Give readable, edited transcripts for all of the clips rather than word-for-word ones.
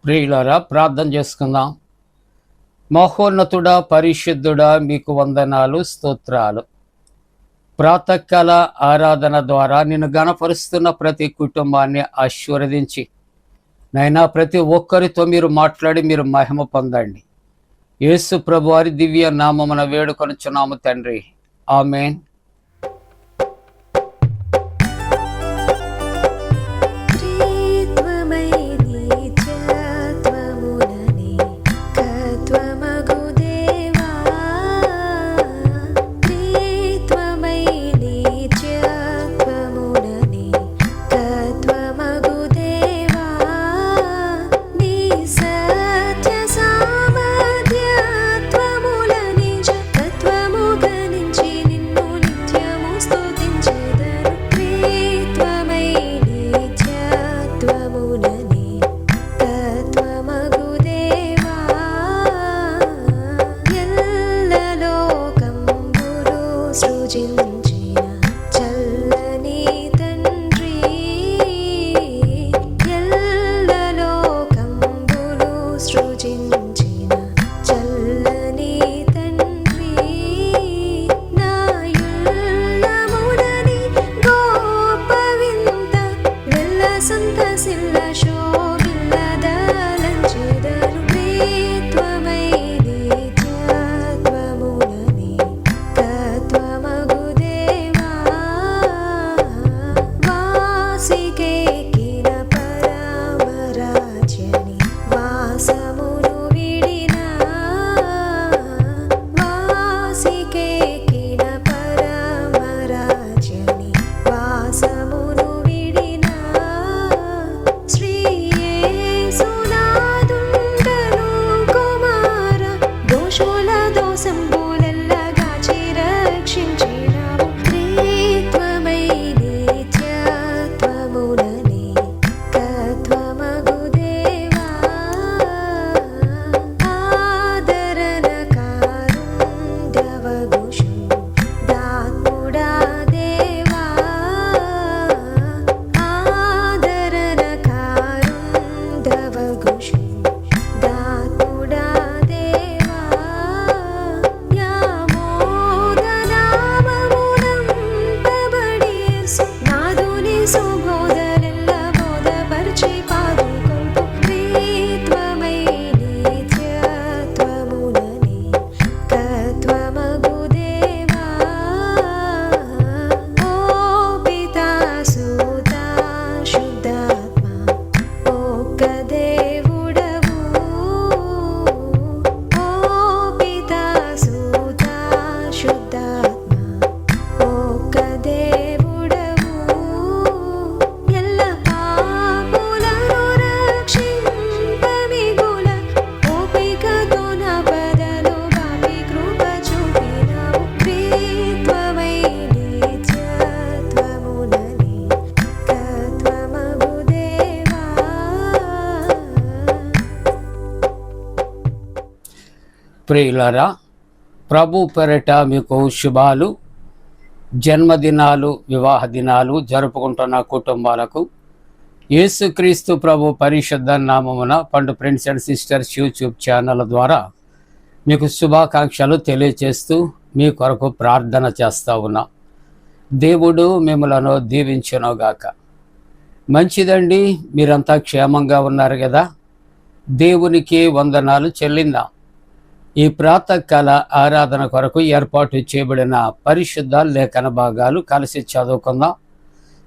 ప్రియులారా, ప్రార్థన చేసుకుందాం. మహోన్నతుడా, పరిశుద్ధుడా, మీకు వందనాలు, స్తోత్రాలు. ప్రాతకాల ఆరాధన ద్వారా నిన్ను గణపరుస్తున్న ప్రతి కుటుంబాన్ని ఆశీర్వదించి నైనా ప్రతి ఒక్కరితో మీరు మాట్లాడి మీరు మహిమ పొందండి. యేసు ప్రభు వారి దివ్య నామమున వేడుకొనుచున్నాము తండ్రి, ఆమేన్. ప్రియులారా, ప్రభు పేరిట మీకు శుభాలు. జన్మదినాలు, వివాహ దినాలు జరుపుకుంటున్న కుటుంబాలకు యేసుక్రీస్తు ప్రభు పరిశుద్ధ నామమున పండు friends and sisters YouTube channel ద్వారా మీకు శుభాకాంక్షలు తెలియచేస్తూ మీ కొరకు ప్రార్థన చేస్తూ ఉన్నా. దేవుడు మిమ్మలను దీవించునుగాక. మంచిదండి, మీరంతా క్షేమంగా ఉన్నారు కదా. దేవునికి వందనాలు చెల్లిందాం. ఈ ప్రాతకాల ఆరాధన కొరకు ఏర్పాటు చేయబడిన పరిశుద్ధ లేఖన భాగాలు కలిసి చదువుకుందాం.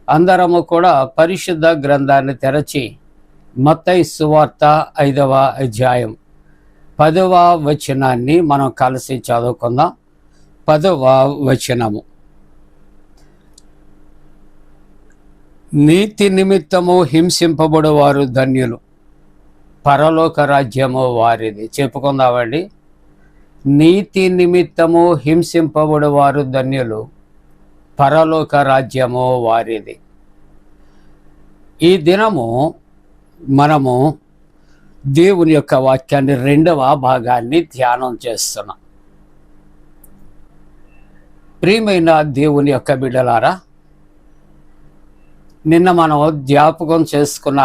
అందరము కూడా పరిశుద్ధ గ్రంథాన్ని తెరచి మత్తయి సువార్త 5వ అధ్యాయం 10వ వచనాన్ని మనం కలిసి చదువుకుందాం. 10వ వచనము: నీతి నిమిత్తము హింసింపబడు వారు ధన్యులు, పరలోక రాజ్యము వారిది. చెప్పుకుందామండి. నీతి నిమిత్తము హింసింపబడు వారు ధన్యులు, పరలోక రాజ్యము వారిది. ఈ దినము మనము దేవుని యొక్క వాక్యాన్ని 2వ భాగాన్ని ధ్యానం చేస్తున్నాం. ప్రియమైన దేవుని యొక్క బిడ్డలారా, నిన్న మనం జ్ఞాపకం చేసుకున్న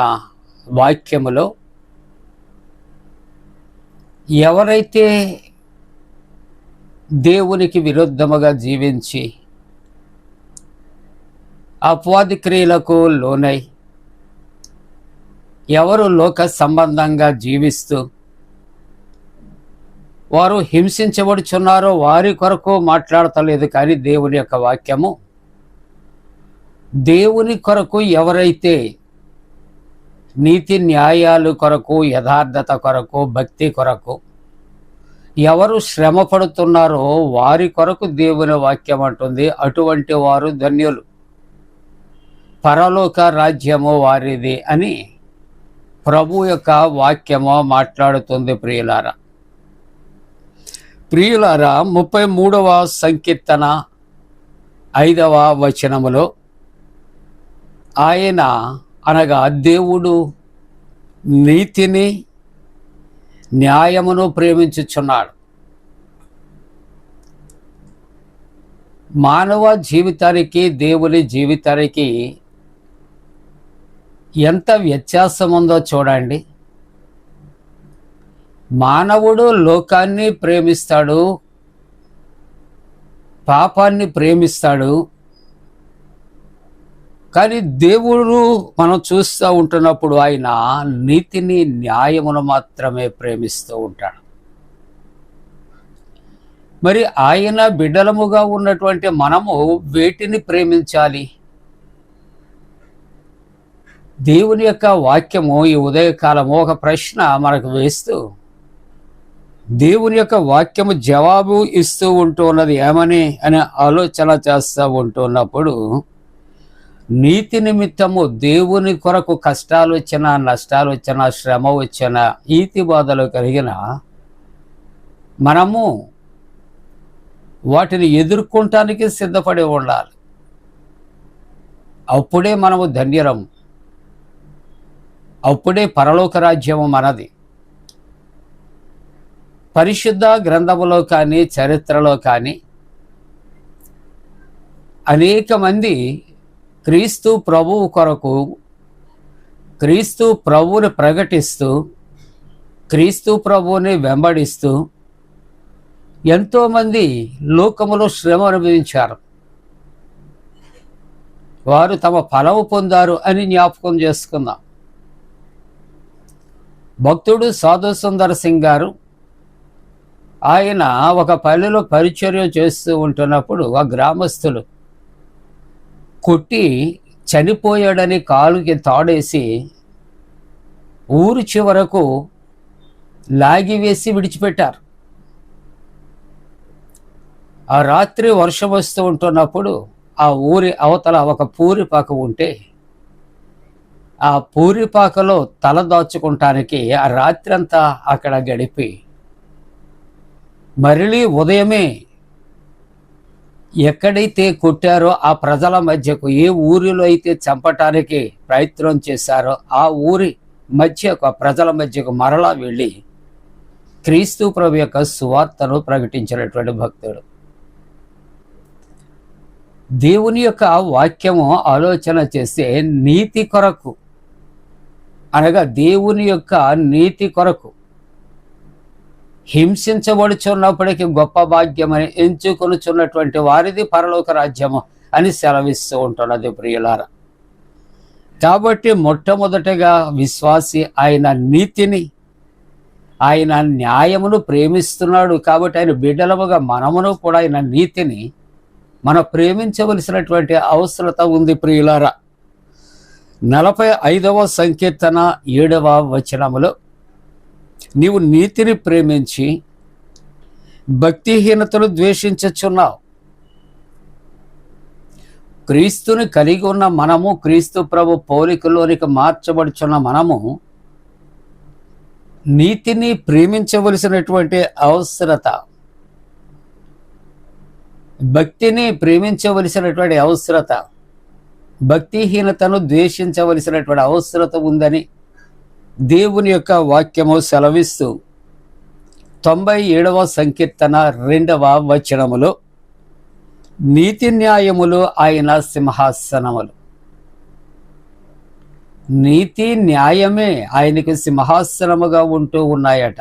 వాక్యములో ఎవరైతే దేవునికి విరుద్ధముగా జీవించి అపవాది క్రియలకు లోనై ఎవరు లోక సంబంధంగా జీవిస్తూ వారు హింసించబడుచున్నారో వారి కొరకు మాట్లాడతలేదు. కానీ దేవుని యొక్క వాక్యము దేవుని కొరకు ఎవరైతే నీతి న్యాయాలు కొరకు, యథార్థత కొరకు, భక్తి కొరకు ఎవరు శ్రమ పడుతున్నారో వారి కొరకు దేవుని వాక్యం అంటుంది, అటువంటి వారు ధన్యులు, పరలోక రాజ్యము వారిది అని ప్రభు యొక్క వాక్యము మాట్లాడుతుంది. ప్రియులారా 33వ సంకీర్తన 5వ వచనములో ఆయన అనగా దేవుడు నీతిని న్యాయమును ప్రేమించుచున్నాడు. మానవ జీవితానికి దేవుని జీవితానికి ఎంత వ్యత్యాసం ఉందో చూడండి. మానవుడు లోకాన్ని ప్రేమిస్తాడు, పాపాన్ని ప్రేమిస్తాడు. కానీ దేవుడు మనం చూస్తూ ఉంటున్నప్పుడు ఆయన నీతిని, న్యాయమును మాత్రమే ప్రేమిస్తూ ఉంటాడు. మరి ఆయన బిడ్డలముగా ఉన్నటువంటి మనము వేటిని ప్రేమించాలి? దేవుని యొక్క వాక్యము ఈ ఉదయకాలము ఒక ప్రశ్న మనకు వేస్తూ దేవుని యొక్క వాక్యము జవాబు ఇస్తూ ఉంటున్నది ఏమని అని ఆలోచన చేస్తూ ఉంటున్నప్పుడు, నీతి నిమిత్తము దేవుని కొరకు కష్టాలు వచ్చినా, నష్టాలు వచ్చినా, శ్రమ వచ్చినా, ఈతి బాధలు కలిగిన మనము వాటిని ఎదుర్కొనటానికి సిద్ధపడి ఉండాలి. అప్పుడే మనము ధన్యరము, అప్పుడే పరలోక రాజ్యము మనది. పరిశుద్ధ గ్రంథములో కానీ, చరిత్రలో కానీ అనేక మంది క్రీస్తు ప్రభువు కొరకు, క్రీస్తు ప్రభువుని ప్రకటిస్తూ, క్రీస్తు ప్రభువుని వెంబడిస్తూ ఎంతోమంది లోకములో శ్రమ అనుభవించారు. వారు తమ ఫలము పొందారు అని జ్ఞాపకం చేసుకుందాం. భక్తుడు సాధు సుందర్ సింగ్ గారు ఆయన ఒక పల్లెలో పరిచర్య చేస్తూ ఉంటున్నప్పుడు ఆ గ్రామస్తులు కొట్టి చనిపోయాడని కాలుకి తాడేసి ఊరు చివరకు లాగివేసి విడిచిపెట్టారు. ఆ రాత్రి వర్షం వస్తూ ఉంటున్నప్పుడు ఆ ఊరి అవతల ఒక పూరిపాక ఉంటే ఆ పూరిపాకలో తల దాచుకుంటానికి ఆ రాత్రి అంతా అక్కడ గడిపి మరలి ఉదయమే ఎక్కడైతే కొట్టారో ఆ ప్రజల మధ్యకు, ఏ ఊరిలో అయితే చంపటానికి ప్రయత్నం చేశారో ఆ ఊరి మధ్యకు, ఆ ప్రజల మధ్యకు మరలా వెళ్ళి క్రీస్తు ప్రభు యొక్క సువార్తను ప్రకటించినటువంటి భక్తుడు. దేవుని యొక్క వాక్యము ఆలోచన చేస్తే నీతి కొరకు అనగా దేవుని యొక్క నీతి కొరకు హింసించబడుచున్నప్పటికీ గొప్ప భాగ్యమని ఎంచుకొనుచున్నటువంటి వారిది పరలోక రాజ్యము అని సెలవిస్తూ ఉంటున్నది. ప్రియులారా, కాబట్టి మొట్టమొదటగా విశ్వాసి ఆయన నీతిని, ఆయన న్యాయమును ప్రేమిస్తున్నాడు. కాబట్టి ఆయన బిడ్డలముగా మనమును కూడా ఆయన నీతిని మనం ప్రేమించవలసినటువంటి అవసరత ఉంది. ప్రియులారా, 45వ సంకీర్తన 7వ వచనములో నీవు నీతిని ప్రేమించి భక్తిహీనతను ద్వేషించుచున్నావు. క్రీస్తుని కలిగి ఉన్న మనము, క్రీస్తు ప్రభు పోలికలోనికి మార్చబడుచున్న మనము నీతిని ప్రేమించవలసినటువంటి అవసరత, భక్తిని ప్రేమించవలసినటువంటి అవసరత, భక్తిహీనతను ద్వేషించవలసినటువంటి అవసరత ఉందని దేవుని యొక్క వాక్యము సెలవిస్తూ 97వ సంకీర్తన 2వ వచనములో నీతి న్యాయములు ఆయన సింహాసనములు. నీతి న్యాయమే ఆయనకు సింహాసనముగా ఉంటూ ఉన్నాయట.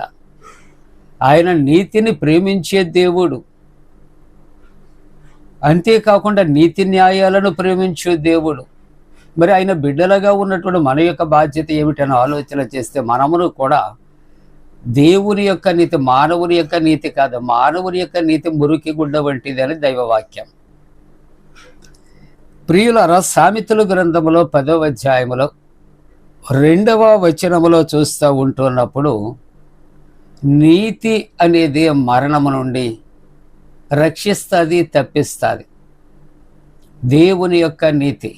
ఆయన నీతిని ప్రేమించే దేవుడు. అంతేకాకుండా నీతి న్యాయాలను ప్రేమించే దేవుడు. మరి ఆయన బిడ్డలుగా ఉన్నటువంటి మన యొక్క బాధ్యత ఏమిటని ఆలోచన చేస్తే మనమును కూడా దేవుని యొక్క నీతి, మానవుని యొక్క నీతి కాదు, మానవుని యొక్క నీతి మురికి గుడ్డ వంటిది అని దైవవాక్యం. ప్రియులారా, సామెతల గ్రంథములో 10వ అధ్యాయములో 2వ వచనములో చూస్తూ ఉంటున్నప్పుడు నీతి అనేది మరణము నుండి రక్షిస్తుంది, తప్పిస్తుంది. దేవుని యొక్క నీతి.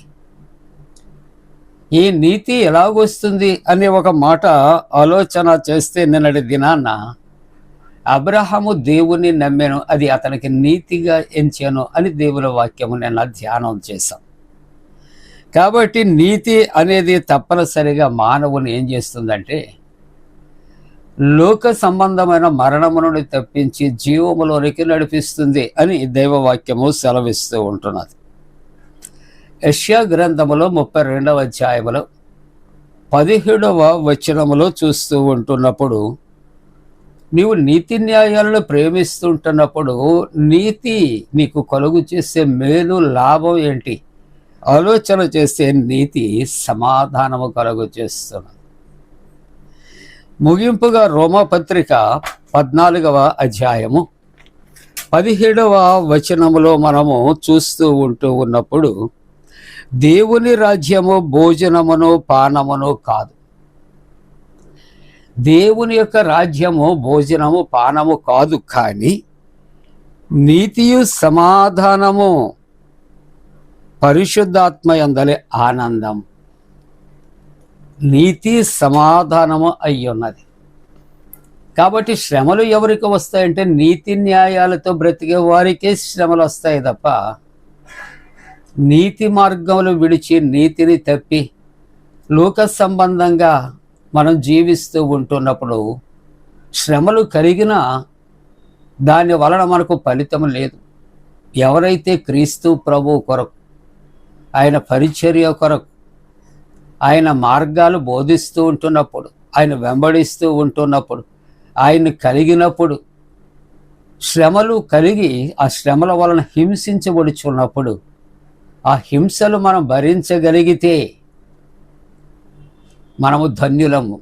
ఈ నీతి ఎలాగొస్తుంది అనే ఒక మాట ఆలోచన చేస్తే, నిన్నటి దినాన్న అబ్రహాము దేవుని నమ్మెను, అది అతనికి నీతిగా ఎంచాను అని దేవుని వాక్యము నిన్న ధ్యానం చేశాం. కాబట్టి నీతి అనేది తప్పనిసరిగా మానవుని ఏం చేస్తుందంటే లోక సంబంధమైన మరణము నుండి తప్పించి జీవములోనికి నడిపిస్తుంది అని దైవవాక్యము సెలవిస్తూ ఉంటున్నది. యెషయా గ్రంథములో 32వ అధ్యాయములో 17వ వచనములో చూస్తూ ఉంటున్నప్పుడు, నీవు నీతి న్యాయాలను ప్రేమిస్తుంటున్నప్పుడు నీతి నీకు కలుగు చేసే మేలు, లాభం ఏంటి ఆలోచన చేస్తే నీతి సమాధానము కలుగు చేస్తున్నది. ముగింపుగా రోమాపత్రిక 14వ అధ్యాయము 17వ వచనములో మనము చూస్తూ ఉన్నప్పుడు, దేవుని రాజ్యము భోజనమును పానమును కాదు. దేవుని యొక్క రాజ్యము భోజనము పానము కాదు, కానీ నీతియు సమాధానము పరిశుద్ధాత్మ యందలి ఆనందం. నీతి సమాధానము అయ్యున్నది. కాబట్టి శ్రమలు ఎవరికి వస్తాయంటే నీతి న్యాయాలతో బ్రతికే వారికే శ్రమలు వస్తాయి తప్ప, నీతి మార్గములు విడిచి నీతిని తప్పి లోక సంబంధంగా మనం జీవిస్తూ ఉంటున్నప్పుడు శ్రమలు కలిగినా దాని వలన మనకు ఫలితం లేదు. ఎవరైతే క్రీస్తు ప్రభువు కొరకు, ఆయన పరిచర్య కొరకు, ఆయన మార్గాలు బోధిస్తూ ఉంటున్నప్పుడు, ఆయన వెంబడిస్తూ ఉంటున్నప్పుడు, ఆయన కలిగినప్పుడు, శ్రమలు కలిగి ఆ శ్రమల వలన హింసించబడుచున్నప్పుడు, ఆ హింసలు మనం భరించగలిగితే మనము ధన్యులము.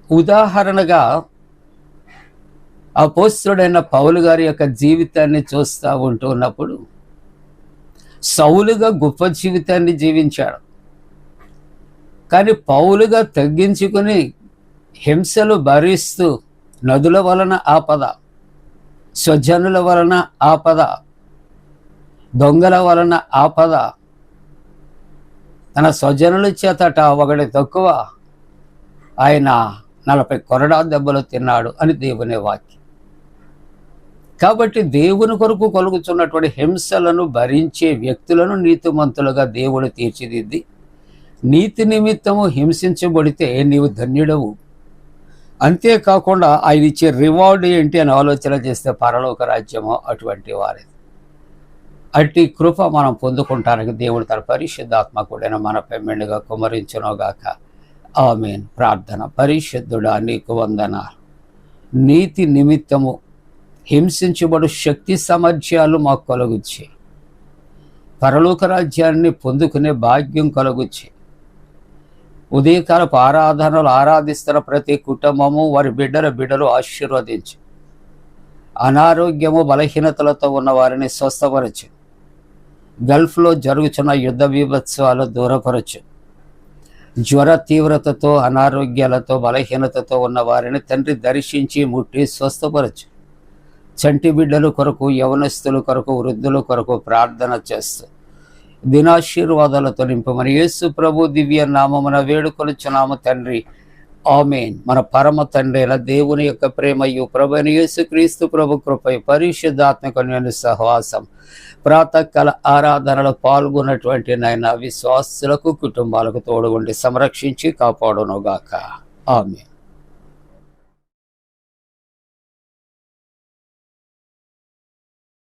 ఉదాహరణగా అపోస్తలుడైన పౌలు గారి యొక్క జీవితాన్ని చూస్తూ ఉంటున్నప్పుడు, సౌలుగా గొప్ప జీవితాన్ని జీవించాడు. కానీ పౌలుగా తగ్గించుకుని హింసలు భరిస్తూ నదుల వలన ఆపద, స్వజనుల వలన ఆపద, దొంగల వలన ఆపద, తన స్వజనుల చేతట ఒకటి తక్కువ ఆయన 40 కొరడా దెబ్బలు తిన్నాడు అని దేవుని వాక్యం. కాబట్టి దేవుని కొరకు కలుగుతున్నటువంటి హింసలను భరించే వ్యక్తులను నీతిమంతులుగా దేవుడు తీర్చిదిద్ది, నీతి నిమిత్తము హింసించబడితే నీవు ధన్యుడవు. అంతేకాకుండా ఆయన ఇచ్చే రివార్డు ఏంటి అని ఆలోచన చేస్తే పరలోక రాజ్యము అటువంటి వారి. అట్టి కృప మనం పొందుకుంటానికి దేవుడు తన పరిశుద్ధాత్మ కూడా మనపై మెండుగా కుమరించునుగాక. ఆమేన్. ప్రార్థన. పరిశుద్ధుడా, నీకు వందనాలు. నీతి నిమిత్తము హింసించబడు శక్తి సామర్థ్యాలు మాకు కలుగుచ్చి పరలోక రాజ్యాన్ని పొందుకునే భాగ్యం కలుగుచ్చి, ఉదయకాలపు ఆరాధనలు ఆరాధిస్తున్న ప్రతి కుటుంబము వారి బిడ్డలు ఆశీర్వదించి, అనారోగ్యము బలహీనతలతో ఉన్న వారిని స్వస్థపరచు. గల్ఫ్లో జరుగుతున్న యుద్ధ బీభత్సవాలు దూరపరచు. జ్వర తీవ్రతతో, అనారోగ్యాలతో, బలహీనతతో ఉన్న వారిని తండ్రి దర్శించి ముట్టి స్వస్థపరచు. చంటి బిడ్డల కొరకు, యవనస్తుల కొరకు, వృద్ధుల కొరకు ప్రార్థన చేస్తూ దినాశీర్వాదాలతో నింపమని యేసు ప్రభు దివ్య నామమున వేడుకొనుచున్నాము తండ్రి. ఆమేన్. మన పరమ తండ్రి అయిన దేవుని యొక్క ప్రేమయు ప్రభువైన యేసుక్రీస్తు ప్రభు కృపయు పరిశుద్ధాత్మక సహవాసం ప్రాతకాల ఆరాధనలో పాల్గొన్నటువంటి నాయన విశ్వాసులకు, కుటుంబాలకు తోడుగుండి సంరక్షించి కాపాడునుగాక. ఆమేన్.